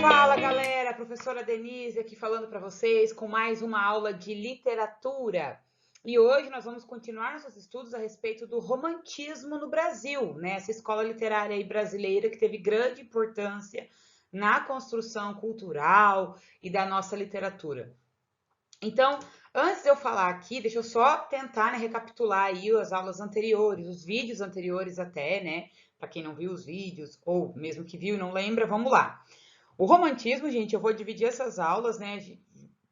Fala galera, professora Denise aqui falando para vocês com mais uma aula de literatura. E hoje nós vamos continuar nossos estudos a respeito do romantismo no Brasil, né? Essa escola literária aí brasileira que teve grande importância na construção cultural e da nossa literatura. Então, antes de eu falar aqui, deixa eu só tentar, né, recapitular aí as aulas anteriores, os vídeos anteriores até, né? Para quem não viu os vídeos, ou mesmo que viu e não lembra, vamos lá. O romantismo, gente, eu vou dividir essas aulas, né?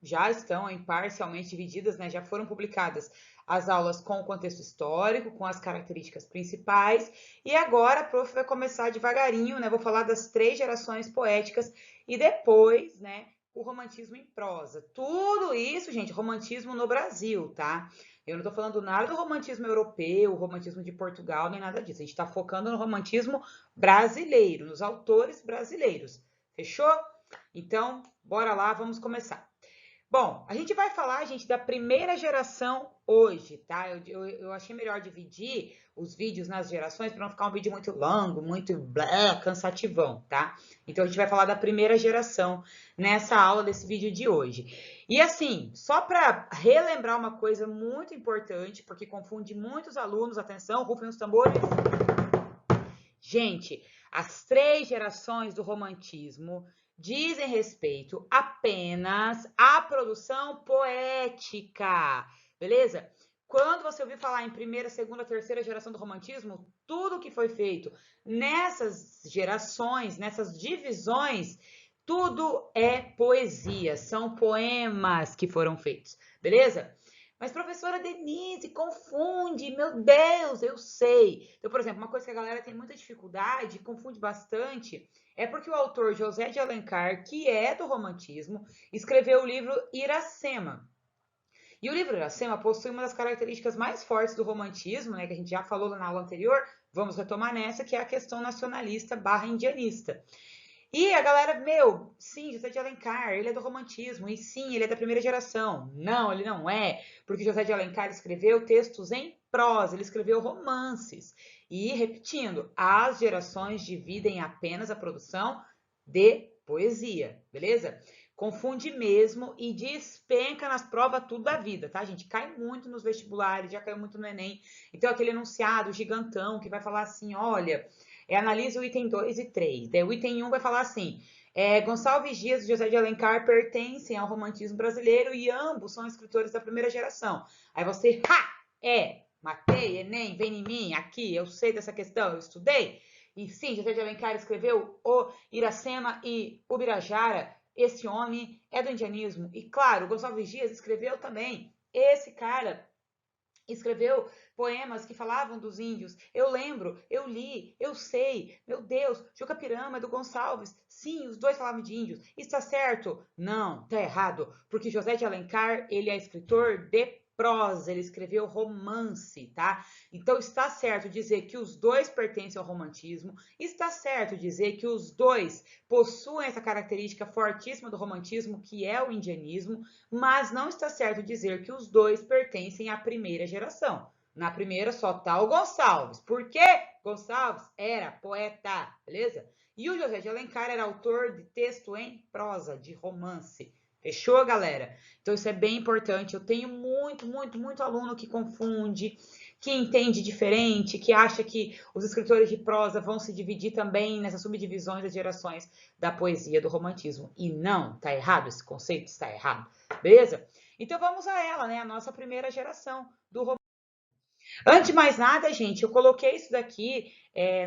Já estão aí parcialmente divididas, né? Já foram publicadas as aulas com o contexto histórico, com as características principais, e agora a prof vai começar devagarinho, né? Vou falar das 3 gerações poéticas e depois, né, o romantismo em prosa. Tudo isso, gente, romantismo no Brasil, tá? Eu não tô falando nada do romantismo europeu, romantismo de Portugal, nem nada disso. A gente tá focando no romantismo brasileiro, nos autores brasileiros. Fechou? Então, bora lá, vamos começar. Bom, a gente vai falar, gente, da primeira geração hoje, tá? Eu achei melhor dividir os vídeos nas gerações para não ficar um vídeo muito longo, muito cansativão, tá? Então a gente vai falar da primeira geração nessa aula desse vídeo de hoje. E assim, só para relembrar uma coisa muito importante, porque confunde muitos alunos, atenção, rufem os tambores. Gente, as 3 gerações do romantismo dizem respeito apenas à produção poética, beleza? Quando você ouvir falar em primeira, segunda, terceira geração do romantismo, tudo que foi feito nessas gerações, nessas divisões, tudo é poesia, são poemas que foram feitos, beleza? Mas, professora Denise, confunde, meu Deus, eu sei. Então, por exemplo, uma coisa que a galera tem muita dificuldade, confunde bastante, é porque o autor José de Alencar, que é do romantismo, escreveu o livro Iracema. E o livro Iracema possui uma das características mais fortes do romantismo, né, que a gente já falou na aula anterior, vamos retomar nessa, que é a questão nacionalista barra indianista. E a galera, meu, sim, José de Alencar, ele é do romantismo, e sim, ele é da primeira geração. Não, ele não é, porque José de Alencar escreveu textos em prosa, ele escreveu romances. E, repetindo, as gerações dividem apenas a produção de poesia, beleza? Confunde mesmo e despenca nas provas tudo da vida, tá, gente? Cai muito nos vestibulares, já caiu muito no Enem. Então, aquele enunciado gigantão que vai falar assim, olha, analisa o item 2 e 3. Daí o item 1 vai falar assim, Gonçalves Dias e José de Alencar pertencem ao romantismo brasileiro e ambos são escritores da primeira geração. Aí você, matei, Enem, vem em mim, aqui, eu sei dessa questão, eu estudei. E sim, José de Alencar escreveu o Iracema e o Birajara. Esse homem é do indianismo. E claro, Gonçalves Dias escreveu também. Esse cara escreveu poemas que falavam dos índios. Eu lembro, eu li, eu sei. Meu Deus, Juca Pirama do Gonçalves. Sim, os dois falavam de índios. Está certo? Não, está errado, porque José de Alencar, ele é escritor de prosa, ele escreveu romance, tá? Então está certo dizer que os dois pertencem ao romantismo, está certo dizer que os dois possuem essa característica fortíssima do romantismo, que é o indianismo, mas não está certo dizer que os dois pertencem à primeira geração. Na primeira só tá o Gonçalves. Por quê? Gonçalves era poeta, beleza? E o José de Alencar era autor de texto em prosa, de romance. Fechou, galera? Então isso é bem importante. Eu tenho muito aluno que confunde, que entende diferente, que acha que os escritores de prosa vão se dividir também nessas subdivisões das gerações da poesia, do romantismo. E não, tá errado, esse conceito está errado. Beleza? Então vamos a ela, né? A nossa primeira geração do romantismo. Antes de mais nada, gente, eu coloquei isso daqui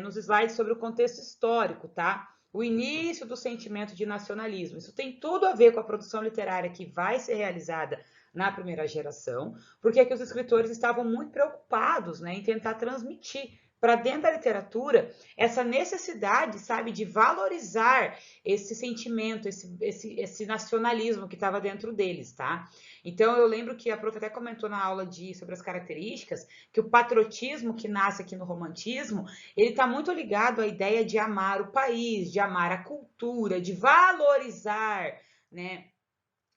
nos slides sobre o contexto histórico, tá? O início do sentimento de nacionalismo. Isso tem tudo a ver com a produção literária que vai ser realizada na primeira geração, porque é que os escritores estavam muito preocupados, né, em tentar transmitir para dentro da literatura essa necessidade, sabe, de valorizar esse sentimento, esse nacionalismo que estava dentro deles, tá? Então eu lembro que a prof até comentou na aula sobre as características que o patriotismo que nasce aqui no romantismo, ele está muito ligado à ideia de amar o país, de amar a cultura, de valorizar, né,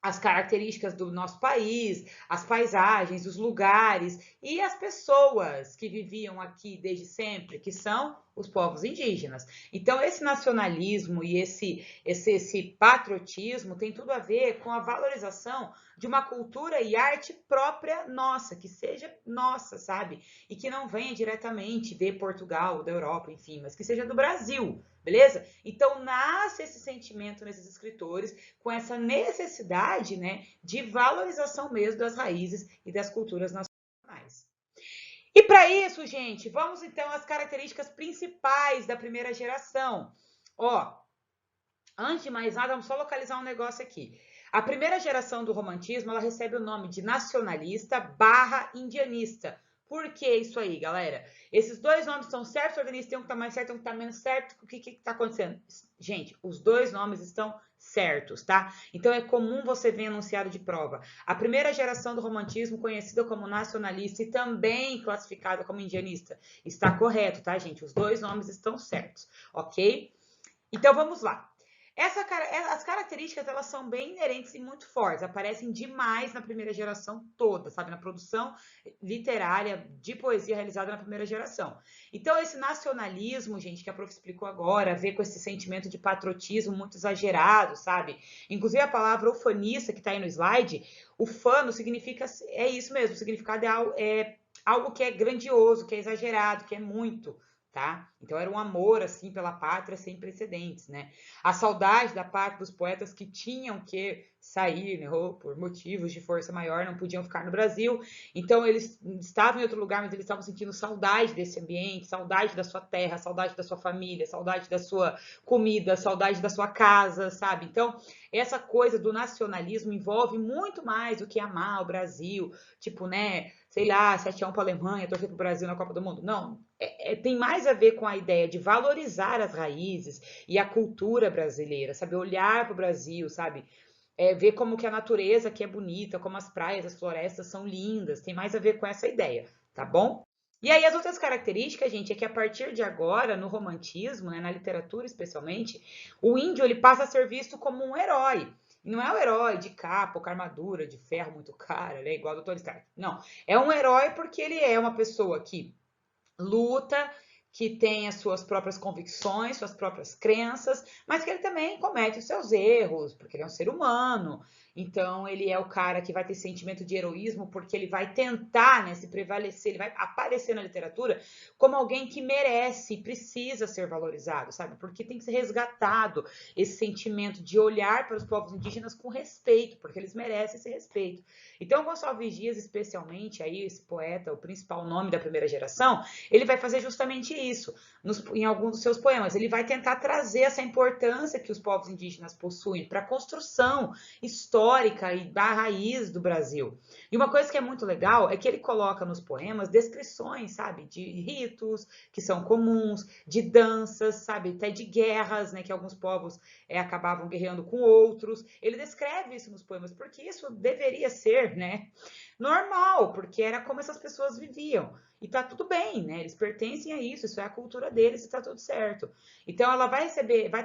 as características do nosso país, as paisagens, os lugares e as pessoas que viviam aqui desde sempre, que são os povos indígenas. Então, esse nacionalismo e esse patriotismo tem tudo a ver com a valorização de uma cultura e arte própria nossa, que seja nossa, sabe? E que não venha diretamente de Portugal, da Europa, enfim, mas que seja do Brasil, beleza? Então, nasce esse sentimento nesses escritores com essa necessidade, né, de valorização mesmo das raízes e das culturas nacionais. E para isso, gente, vamos então às características principais da primeira geração. Ó, antes de mais nada, vamos só localizar um negócio aqui. A primeira geração do romantismo, ela recebe o nome de nacionalista / indianista. Por que isso aí, galera? Esses dois nomes estão certos, organistas, tem um que tá mais certo, um que tá menos certo. O que tá acontecendo? Gente, os dois nomes estão certos, tá? Então é comum você ver enunciado de prova. A primeira geração do romantismo, conhecida como nacionalista e também classificada como indianista, está correto, tá, gente? Os dois nomes estão certos, ok? Então vamos lá. As características, elas são bem inerentes e muito fortes, aparecem demais na primeira geração toda, sabe? Na produção literária de poesia realizada na primeira geração. Então, esse nacionalismo, gente, que a prof explicou agora, a ver com esse sentimento de patriotismo muito exagerado, sabe? Inclusive, a palavra ufanista, que está aí no slide, ufano significa, é isso mesmo, o significado é algo que é grandioso, que é exagerado, que é muito, tá? Então era um amor assim pela pátria sem precedentes, né? A saudade da pátria dos poetas que tinham que sair, né, ou por motivos de força maior, não podiam ficar no Brasil. Então eles estavam em outro lugar, mas eles estavam sentindo saudade desse ambiente, saudade da sua terra, saudade da sua família, saudade da sua comida, saudade da sua casa, sabe? Então, essa coisa do nacionalismo envolve muito mais do que amar o Brasil, tipo, né, sei lá, 7-1 para a Alemanha, torcer para o Brasil na Copa do Mundo. Não, tem mais a ver com a ideia de valorizar as raízes e a cultura brasileira, sabe? Olhar para o Brasil, sabe? Ver como que a natureza aqui é bonita, como as praias, as florestas são lindas. Tem mais a ver com essa ideia, tá bom? E aí as outras características, gente, é que a partir de agora, no romantismo, né, na literatura especialmente, o índio ele passa a ser visto como um herói. E não é um herói de capa ou com armadura de ferro muito cara, né, igual o Dr. Stark. Não, é um herói porque ele é uma pessoa que luta, que tem as suas próprias convicções, suas próprias crenças, mas que ele também comete os seus erros, porque ele é um ser humano. Então, ele é o cara que vai ter sentimento de heroísmo, porque ele vai tentar, né, se prevalecer, ele vai aparecer na literatura como alguém que merece, precisa ser valorizado, sabe? Porque tem que ser resgatado esse sentimento de olhar para os povos indígenas com respeito, porque eles merecem esse respeito. Então, Gonçalves Dias, especialmente, aí, esse poeta, o principal nome da primeira geração, ele vai fazer justamente isso em alguns dos seus poemas. Ele vai tentar trazer essa importância que os povos indígenas possuem para a construção histórica e da raiz do Brasil. E uma coisa que é muito legal é que ele coloca nos poemas descrições, sabe, de ritos que são comuns, de danças, sabe, até de guerras, né, que alguns povos acabavam guerreando com outros. Ele descreve isso nos poemas, porque isso deveria ser, né, normal, porque era como essas pessoas viviam. E tá tudo bem, né? Eles pertencem a isso é a cultura deles e tá tudo certo. Então ela vai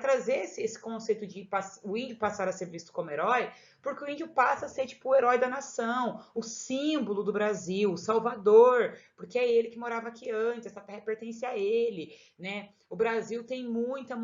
trazer esse conceito de o índio passar a ser visto como herói, porque o índio passa a ser tipo o herói da nação, o símbolo do Brasil, o salvador, porque é ele que morava aqui antes, essa terra pertence a ele, né? O Brasil tem muita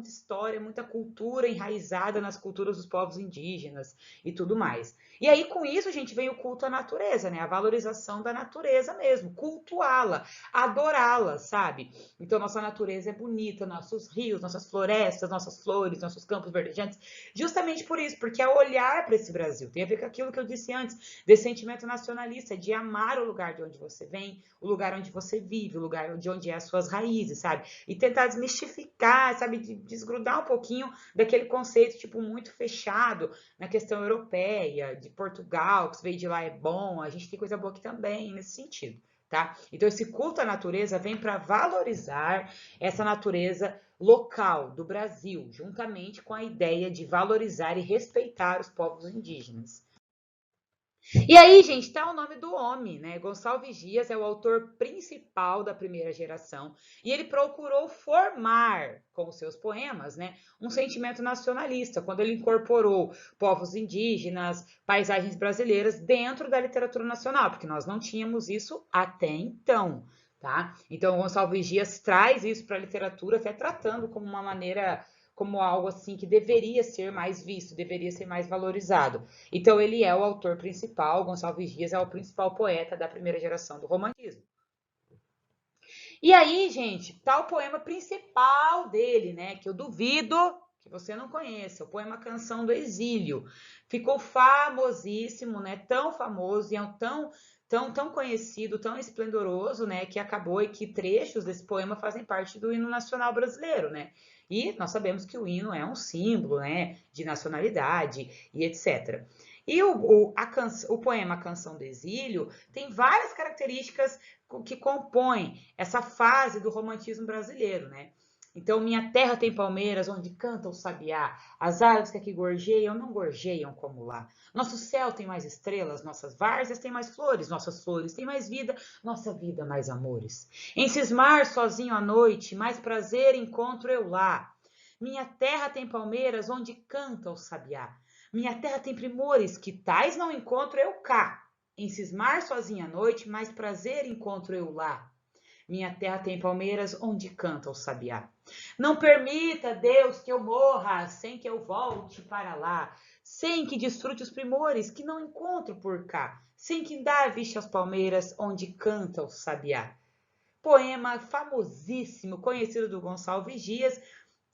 história, muita cultura enraizada nas culturas dos povos indígenas e tudo mais. E aí, com isso, a gente vem o culto à natureza, né? A valorização da natureza mesmo, cultuá-la, adorá-la, sabe? Então, nossa natureza é bonita, nossos rios, nossas florestas, nossas flores, nossos campos verdejantes, justamente por isso, porque é olhar para esse Brasil. Tem a ver com aquilo que eu disse antes, desse sentimento nacionalista, de amar o lugar de onde você vem, o lugar onde você vive, o lugar de onde é as suas raízes, sabe? E tentar desmistificar, sabe? Desgrudar um pouquinho daquele conceito, tipo, muito fechado na questão europeia, de Portugal, que veio de lá é bom, a gente tem coisa boa aqui também, nesse sentido, tá? Então, esse culto à natureza vem para valorizar essa natureza local do Brasil, juntamente com a ideia de valorizar e respeitar os povos indígenas. E aí, gente, tá o nome do homem, né? Gonçalves Dias é o autor principal da primeira geração e ele procurou formar com os seus poemas, né, um sentimento nacionalista, quando ele incorporou povos indígenas, paisagens brasileiras dentro da literatura nacional, porque nós não tínhamos isso até então, tá? Então, Gonçalves Dias traz isso para a literatura, até tratando como uma maneira, como algo assim que deveria ser mais visto, deveria ser mais valorizado. Então, ele é o autor principal, Gonçalves Dias é o principal poeta da primeira geração do romantismo. E aí, gente, tá o poema principal dele, né? Que eu duvido que você não conheça, o poema Canção do Exílio. Ficou famosíssimo, né? Tão famoso e é tão conhecido, tão esplendoroso, né? Que acabou e que trechos desse poema fazem parte do hino nacional brasileiro, né? E nós sabemos que o hino é um símbolo, né? De nacionalidade e etc. E o poema Canção do Exílio tem várias características que compõem essa fase do romantismo brasileiro, né? Então, minha terra tem palmeiras onde canta o sabiá, as árvores que aqui gorjeiam não gorjeiam como lá. Nosso céu tem mais estrelas, nossas várzeas têm mais flores, nossas flores têm mais vida, nossa vida mais amores. Em cismar sozinho à noite, mais prazer encontro eu lá. Minha terra tem palmeiras onde canta o sabiá. Minha terra tem primores que tais não encontro eu cá. Em cismar sozinha à noite, mais prazer encontro eu lá. Minha terra tem palmeiras onde canta o sabiá. Não permita, Deus, que eu morra sem que eu volte para lá, sem que desfrute os primores que não encontro por cá, sem que dá vista às palmeiras onde canta o sabiá. Poema famosíssimo, conhecido do Gonçalves Dias,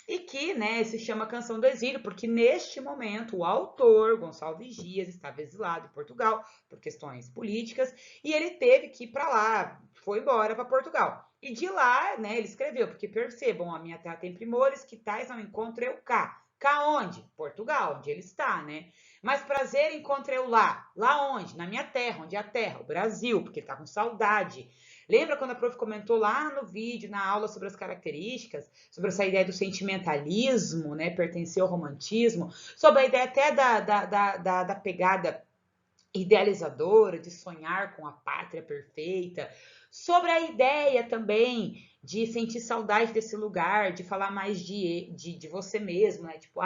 e que, né, se chama Canção do Exílio, porque neste momento o autor, Gonçalves Dias, estava exilado em Portugal por questões políticas e ele teve que ir para lá, foi embora para Portugal. E de lá, né, ele escreveu, porque percebam, a minha terra tem primores, que tais não encontro eu cá. Cá onde? Portugal, onde ele está, né? Mas prazer encontro eu lá. Lá onde? Na minha terra, onde é a terra? O Brasil, porque ele tá com saudade. Lembra quando a prof comentou lá no vídeo, na aula, sobre as características, sobre essa ideia do sentimentalismo, né, pertencer ao romantismo, sobre a ideia até da pegada idealizadora, de sonhar com a pátria perfeita, sobre a ideia também de sentir saudade desse lugar, de falar mais de você mesmo, né? Tipo,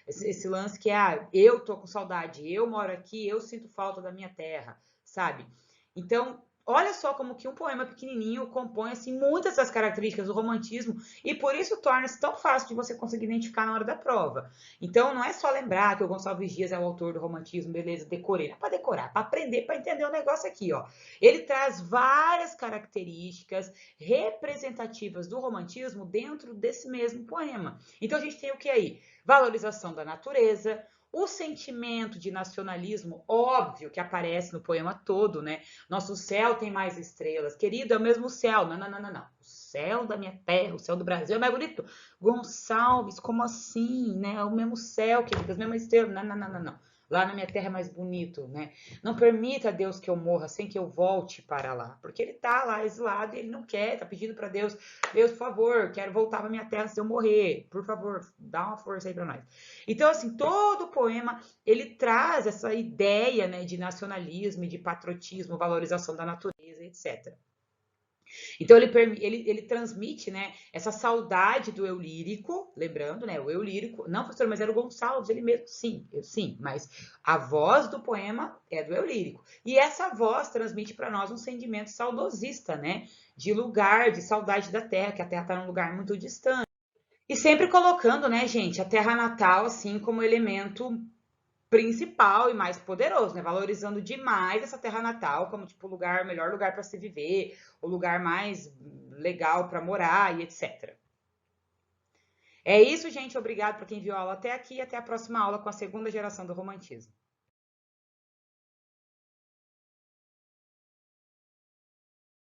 esse lance que é, eu tô com saudade, eu moro aqui, eu sinto falta da minha terra, sabe? Então, olha só como que um poema pequenininho compõe assim muitas das características do romantismo e por isso torna-se tão fácil de você conseguir identificar na hora da prova. Então não é só lembrar que o Gonçalves Dias é o autor do romantismo, beleza, decorei. Não é para decorar, para aprender, para entender o negócio aqui, ó. Ele traz várias características representativas do romantismo dentro desse mesmo poema. Então a gente tem o que aí? Valorização da natureza, o sentimento de nacionalismo, óbvio, que aparece no poema todo, né? Nosso céu tem mais estrelas. Querido, é o mesmo céu. Não, não, não, não, não. O céu da minha terra, o céu do Brasil é mais bonito. Gonçalves, como assim, né? É o mesmo céu, querido, as mesmas estrelas. Não, não, não, não, não. Lá na minha terra é mais bonito, né? Não permita, Deus, que eu morra sem que eu volte para lá. Porque ele tá lá exilado e ele não quer, tá pedindo para Deus, Deus, por favor, quero voltar para minha terra se eu morrer. Por favor, dá uma força aí para nós. Então, assim, todo o poema, ele traz essa ideia, né, de nacionalismo, de patriotismo, valorização da natureza, etc. Então ele transmite, né, essa saudade do eu lírico, lembrando, né, o eu lírico, não, professor, mas era o Gonçalves, ele mesmo, sim, mas a voz do poema é do eu lírico. E essa voz transmite para nós um sentimento saudosista, né, de lugar, de saudade da terra, que a terra está num lugar muito distante. E sempre colocando, né, gente, a terra natal, assim, como elemento principal e mais poderoso, né? Valorizando demais essa terra natal como tipo lugar, melhor lugar para se viver, o lugar mais legal para morar e etc. É isso, gente. Obrigado para quem viu a aula até aqui. Até a próxima aula com a segunda geração do romantismo.